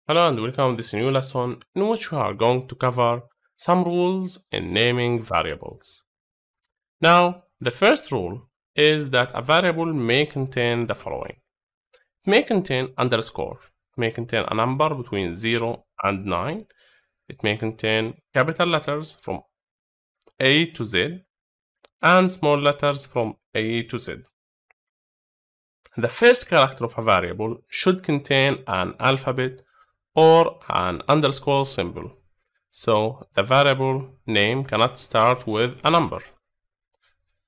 Hello and welcome to this new lesson in which we are going to cover some rules in naming variables. Now, the first rule is that a variable may contain the following. It may contain underscore, it may contain a number between 0 and 9, it may contain capital letters from A to Z and small letters from A to Z. The first character of a variable should contain an alphabet or an underscore symbol. So the variable name cannot start with a number.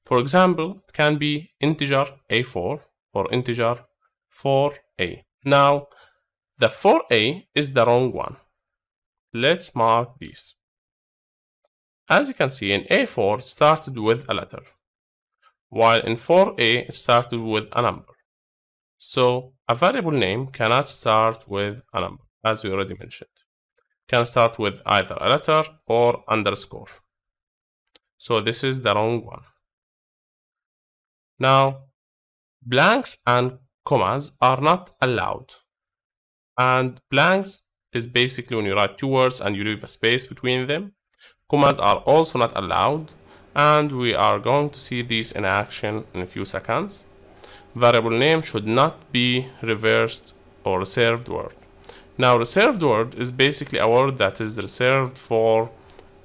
For example, it can be integer A4 or integer 4A. Now, the 4A is the wrong one. Let's mark this. As you can see, in A4 it started with a letter, while in 4A it started with a number. So a variable name cannot start with a number, as we already mentioned. Can start with either a letter or underscore. So this is the wrong one. Now, blanks and commas are not allowed. And blanks is basically when you write two words and you leave a space between them. Commas are also not allowed, and we are going to see these in action in a few seconds. Variable name should not be reversed or reserved word. Now, reserved word is basically a word that is reserved for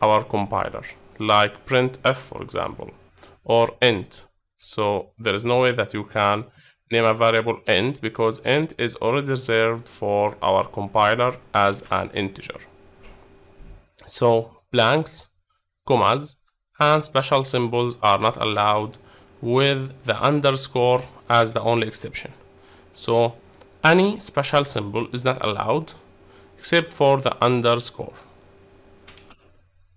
our compiler, like printf, for example, or int. So there is no way that you can name a variable int because int is already reserved for our compiler as an integer. So blanks, commas, and special symbols are not allowed, with the underscore as the only exception. So any special symbol is not allowed except for the underscore.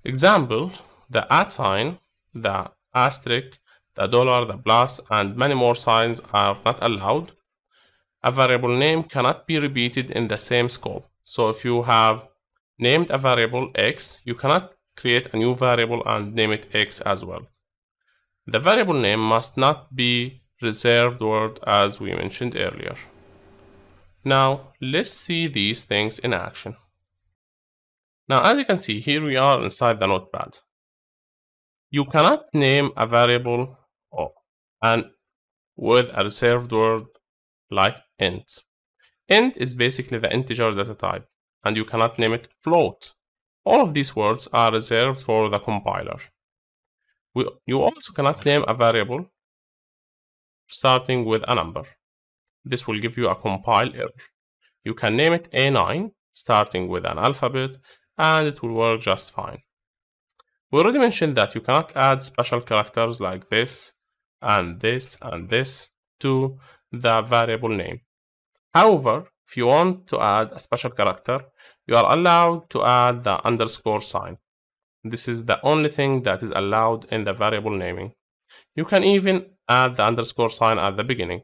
Example, the @ sign, the asterisk, the dollar, the plus, and many more signs are not allowed. A variable name cannot be repeated in the same scope. So if you have named a variable x, you cannot create a new variable and name it x as well. The variable name must not be reserved word as we mentioned earlier. Now, let's see these things in action. Now, as you can see, here we are inside the notepad. You cannot name a variable and with a reserved word like int. Int is basically the integer data type, and you cannot name it float. All of these words are reserved for the compiler. You also cannot name a variable starting with a number. This will give you a compile error. You can name it A9 starting with an alphabet and it will work just fine. We already mentioned that you cannot add special characters like this and this and this to the variable name. However, if you want to add a special character, you are allowed to add the underscore sign. This is the only thing that is allowed in the variable naming. You can even add the underscore sign at the beginning.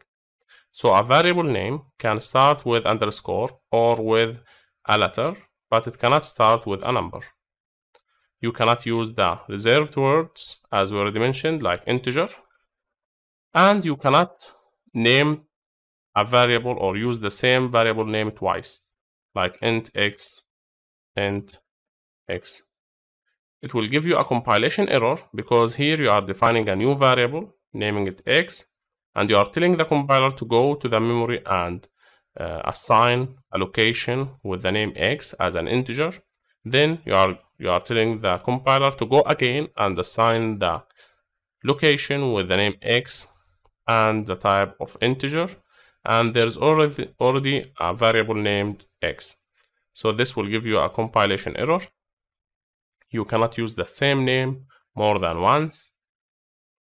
So a variable name can start with underscore or with a letter, but it cannot start with a number. You cannot use the reserved words, as we already mentioned, like integer. And you cannot name a variable or use the same variable name twice, like int x, int x. It will give you a compilation error because here you are defining a new variable, naming it x, and you are telling the compiler to go to the memory and assign a location with the name x as an integer. Then you are telling the compiler to go again and assign the location with the name x and the type of integer, and there's already a variable named x. So this will give you a compilation error. You cannot use the same name more than once.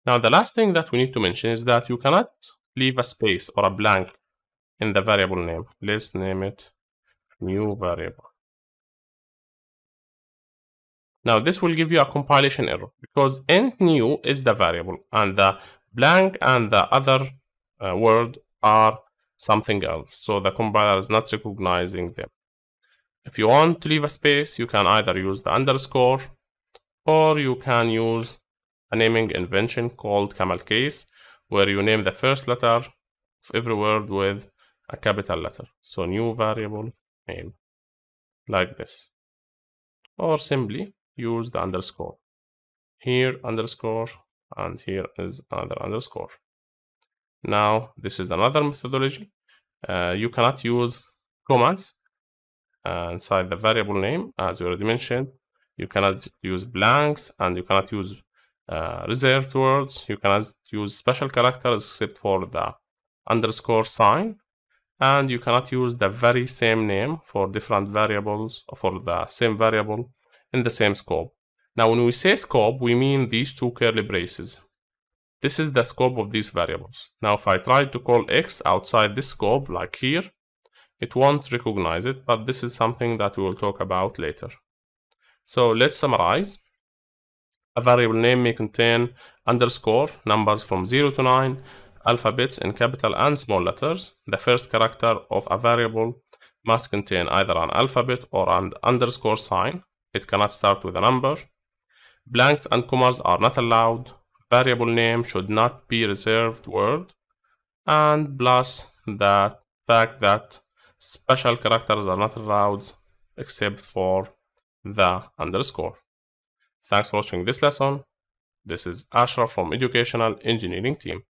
Now, the last thing that we need to mention is that you cannot leave a space or a blank in the variable name. Let's name it new variable. Now, this will give you a compilation error because int new is the variable and the blank and the other word are something else. So the compiler is not recognizing them. If you want to leave a space, you can either use the underscore or you can use a naming invention called camel case, where you name the first letter of every word with a capital letter. So new variable name. like this, or simply use the underscore. Here underscore, and here is another underscore. Now this is another methodology. You cannot use commas inside the variable name, as we already mentioned. You cannot use blanks, and you cannot use reserved words. You cannot use special characters except for the underscore sign, and you cannot use the very same name for different variables for the same variable in the same scope. Now, when we say scope, we mean these two curly braces. This is the scope of these variables. Now, if I try to call x outside this scope, like here, it won't recognize it, but this is something that we will talk about later. So let's summarize. A variable name may contain underscore, numbers from 0 to 9, alphabets in capital and small letters. The first character of a variable must contain either an alphabet or an underscore sign. It cannot start with a number. Blanks and commas are not allowed. Variable name should not be reserved word. And plus the fact that special characters are not allowed except for the underscore. Thanks for watching this lesson. This is Ashraf from Educational Engineering Team.